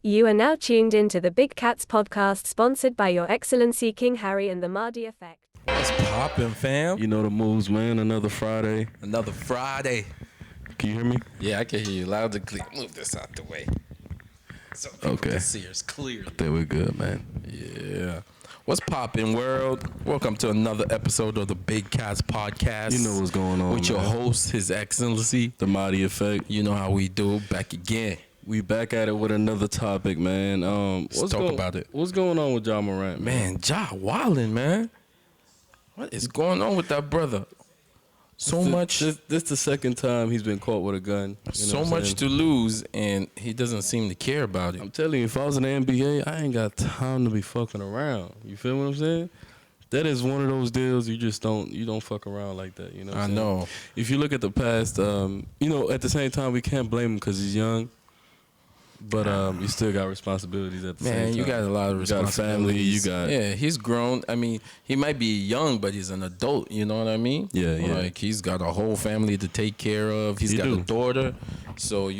You are now tuned into the Big Cats podcast, sponsored by Your Excellency King Harry and the MAHDI Effect. What's poppin', fam? You know the moves, man. Another Friday. Another Friday. Can you hear me? Yeah, I can hear you loud and clear. Move this out the way so people can see us clearly. I think we're good, man. Yeah. What's poppin', world? Welcome to another episode of the Big Cats podcast. You know what's going on, with your host, His Excellency, the MAHDI Effect. You know how we do. Back again. We back at it with another topic, man. Let's talk about it. What's going on with Ja Morant? Man, Ja wildin', man. What is going on with that brother? This the second time he's been caught with a gun. So much to lose, and he doesn't seem to care about it. I'm telling you, if I was in the NBA, I ain't got time to be fucking around. You feel what I'm saying? That is one of those deals you don't fuck around like that. You know what I'm saying? I know. If you look at the past, at the same time we can't blame him because he's young. But you still got responsibilities at the same time. Man, you got a lot of responsibilities. You got a family. Yeah, he's grown. I mean, he might be young, but he's an adult. You know what I mean? Yeah. Like, he's got a whole family to take care of. He's got a daughter. So,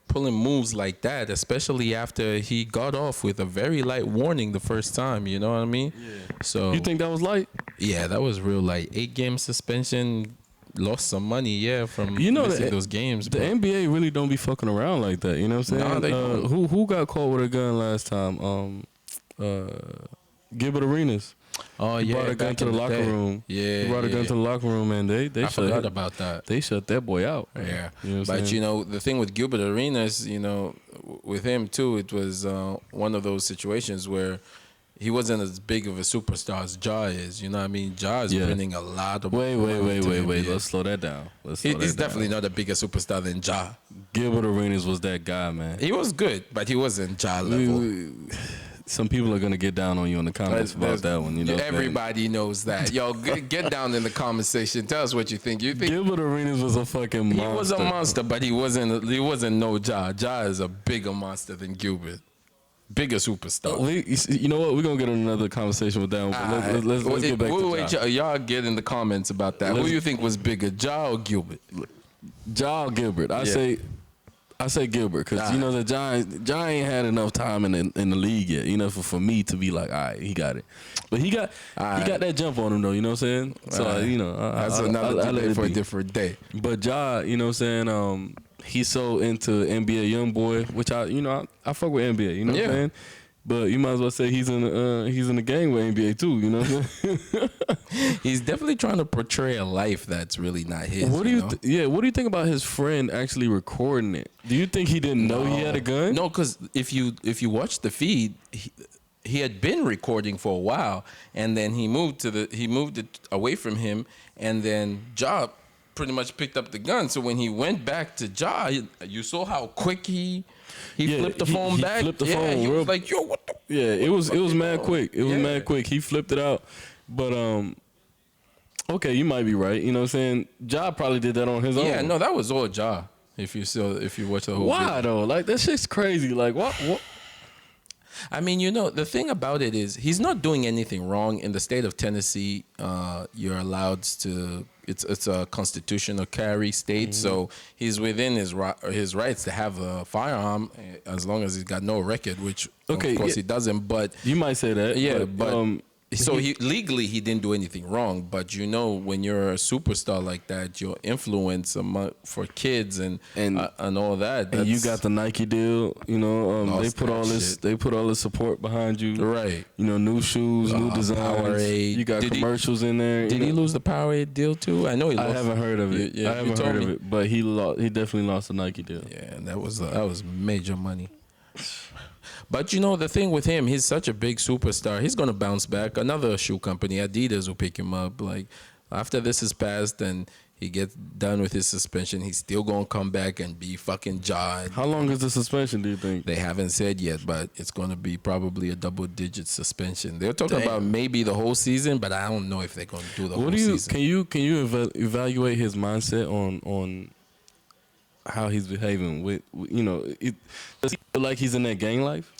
pulling moves like that, especially after he got off with a very light warning the first time. You know what I mean? Yeah. So you think that was light? Yeah, that was real light. 8-game suspension. Lost some money, from missing those games. The NBA really don't be fucking around like that. You know what I'm saying? No, they don't. Who got caught with a gun last time? Gilbert Arenas. Oh, he brought a gun to the locker room. Yeah, he brought a gun to the locker room, and they I forgot about that. They shut that boy out. Yeah, you know but the thing with Gilbert Arenas, with him too, it was one of those situations where he wasn't as big of a superstar as Ja is. You know what I mean? Ja is winning a lot of. Wait. Let's slow that down. He's definitely not a bigger superstar than Ja. Gilbert Arenas was that guy, man. He was good, but he wasn't Ja level. Some people are gonna get down on you in the comments about that one. Everybody knows that. Yo, get down in the comment section. Tell us what you think. You think Gilbert Arenas was a fucking monster? He was a monster, but he wasn't no Ja. Ja is a bigger monster than Gilbert. Bigger superstar. You know what? We're gonna get on another conversation with that one. But let's get back to Ja. Y'all get in the comments about that. Who do you think was bigger, Ja or Gilbert? Ja or Gilbert? I say Gilbert because that Ja ain't had enough time in the league yet. For me to be like, all right, he got it. But he got that jump on him though. You know what I'm saying? So that's another debate for a different day. But Ja, you know what I'm saying? He's so into NBA YoungBoy, which I fuck with NBA. You know what I'm saying? But you might as well say he's in the gang with NBA too. You know what I'm saying? He's definitely trying to portray a life that's really not his. What do you What do you think about his friend actually recording it? Do you think he didn't know he had a gun? No, because if you watch the feed, he had been recording for a while, and then he moved it away from him, and then Ja pretty much picked up the gun. So when he went back to Ja, you saw how quick he flipped the phone back. He flipped the phone. He was like, yo, what the? Yeah, it was mad quick. It was mad quick. He flipped it out. But okay, you might be right. You know what I'm saying? Ja probably did that on his own. Yeah, no, that was all Ja. If you watch the whole Why video. though? Like, that shit's crazy. Like, what? I mean, the thing about it is he's not doing anything wrong. In the state of Tennessee, you're allowed to. It's a constitutional carry state, so he's within his rights to have a firearm as long as he's got no record, which of course he doesn't. But you might say that. Yeah, but so legally he didn't do anything wrong. But when you're a superstar like that, your influence for kids and all that. And you got the Nike deal. They put all this support behind you. Right. New shoes, new designs. Powerade. You got commercials in there. Did he lose the Powerade deal too? I know he lost. I haven't heard of it. I haven't heard of it, but he definitely lost the Nike deal. Yeah, and that was major money. But the thing with him, he's such a big superstar. He's gonna bounce back. Another shoe company, Adidas, will pick him up. Like, after this is passed and he gets done with his suspension, he's still gonna come back and be fucking Ja. How long is the suspension, do you think? They haven't said yet, but it's gonna be probably a double-digit suspension. They're talking about maybe the whole season, but I don't know if they're gonna do the whole season. Can you evaluate his mindset on how he's behaving does he feel like he's in that gang life?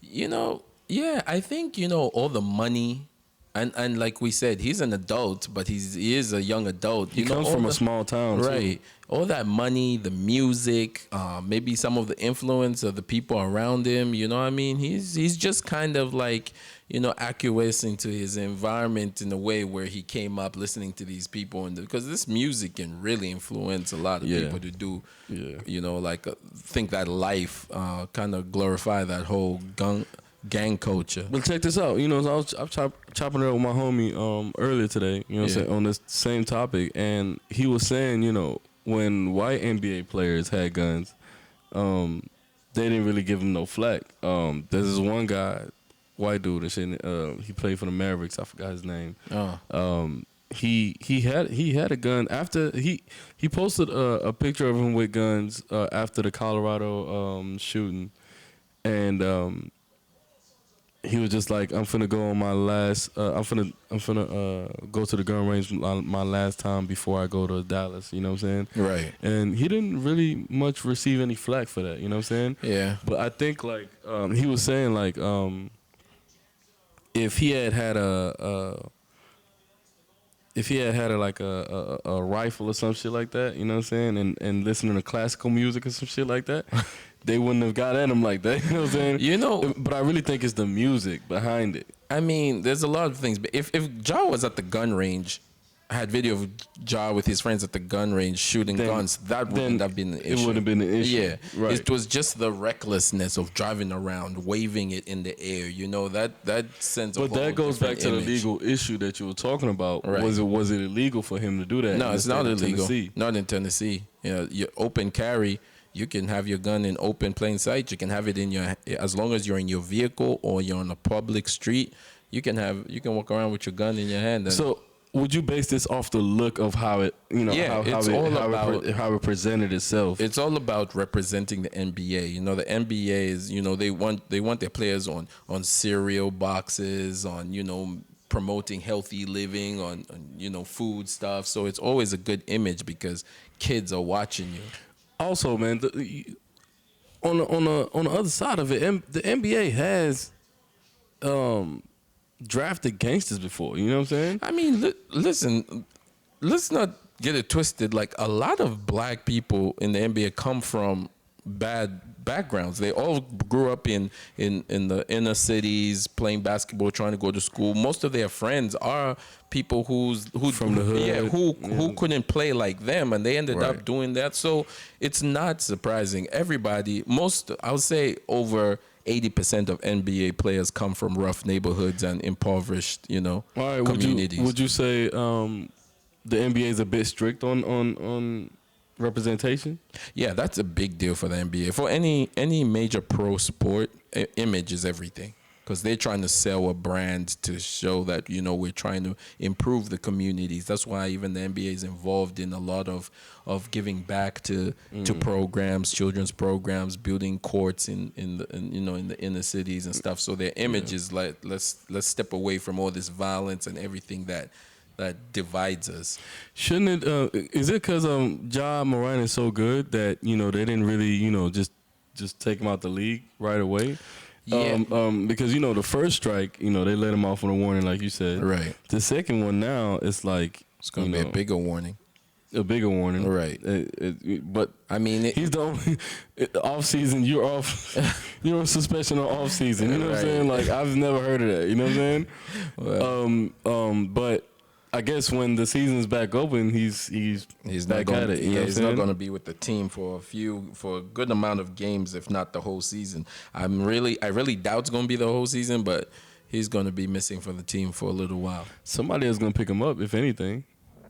Yeah, I think, all the money And like we said, he's an adult, but he is a young adult. He comes from a small town, right? too. All that money, the music, maybe some of the influence of the people around him. You know what I mean? He's just kind of like, acquiescing to his environment in a way where he came up listening to these people, and because this music can really influence a lot of people to do, think that life, kind of glorify that whole gang culture. But check this out. I was chopping it up with my homie earlier today, saying, on this same topic, and he was saying, when white NBA players had guns, they didn't really give them no flack. There's this one guy, white dude, and shit, he played for the Mavericks. I forgot his name. He had a gun after he posted a picture of him with guns after the Colorado shooting, and he was just like, I'm finna go on my last. I'm finna go to the gun range my last time before I go to Dallas. You know what I'm saying? Right. And he didn't really much receive any flack for that. You know what I'm saying? Yeah. But I think like he was saying like if he had a rifle or some shit like that, you know what I'm saying, and listening to classical music or some shit like that, they wouldn't have got at him like that. You know what I'm saying? But I really think it's the music behind it. I mean, there's a lot of things. But if Ja was at the gun range, I had video of Ja with his friends at the gun range shooting guns, that wouldn't have been an issue. It wouldn't have been an issue. Yeah. Right. It was just the recklessness of driving around, waving it in the air. That sense of. But that goes back to image. the legal issue that you were talking about. Right. Was it illegal for him to do that? No, it's not illegal. Tennessee? Not in Tennessee. Your open carry, you can have your gun in open plain sight. You can have it as long as you're in your vehicle or you're on a public street. You can walk around with your gun in your hand. So would you base this off the look of how it, how it presented itself? It's all about representing the NBA. The NBA is, they want their players on cereal boxes, on promoting healthy living, on food stuff. So it's always a good image because kids are watching you. Also, man, on the other side of it, the NBA has drafted gangsters before. You know what I'm saying? I mean, listen, let's not get it twisted. Like, a lot of black people in the NBA come from bad backgrounds. They all grew up in the inner cities playing basketball, trying to go to school. Most of their friends are people who from the hood, who couldn't play like them, and they ended up doing that. So it's not surprising. I would say over 80% of NBA players come from rough neighborhoods and impoverished, communities. Would you say the NBA is a bit strict on representation? Yeah, that's a big deal for the NBA. For any major pro sport, image is everything, because they're trying to sell a brand to show that we're trying to improve the communities. That's why even the NBA is involved in a lot of giving back to programs, children's programs, building courts in the inner cities and stuff. So their image is like, let's step away from all this violence and everything that divides us. Shouldn't it? Is it because Ja Morant is so good that they didn't really just take him out the league right away? Yeah. Because the first strike, they let him off on a warning, like you said. Right. The second one now, it's like it's gonna be a bigger warning. A bigger warning, right? But I mean, he's the only off season. You're off. You're on suspension on off season. You know what I'm saying? Like, I've never heard of that. You know what I'm saying? Well, but I guess when the season's back open, he's back at it. He's not going to be with the team for a good amount of games, if not the whole season. I really doubt it's going to be the whole season, but he's going to be missing for the team for a little while. Somebody is going to pick him up, if anything.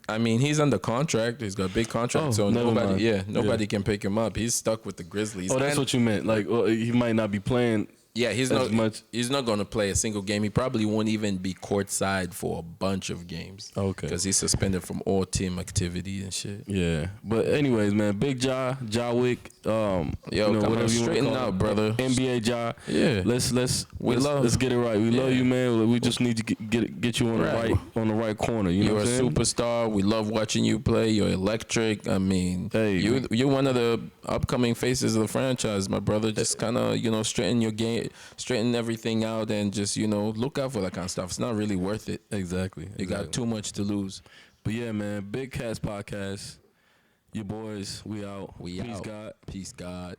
I mean, he's under contract. He's got a big contract, so nobody can pick him up. He's stuck with the Grizzlies. Oh, that's what you meant. Like, he might not be playing. Yeah, he's not going to play a single game. He probably won't even be courtside for a bunch of games. Okay. Because he's suspended from all team activity and shit. Yeah. But anyways, man, big Ja Wick. Whatever straighten out, brother. NBA Ja. Yeah. Let's get it right. We love you, man. We just need to get you on the right corner. You're a superstar. We love watching you play. You're electric. I mean, you're one of the upcoming faces of the franchise, my brother. Just kind of straighten your game. straighten everything out and just look out for that kind of stuff. It's not really worth it. Exactly. You got too much to lose. But yeah, man, Big Cats Podcast. Your boys, we out. We Peace, out. God. Peace, God.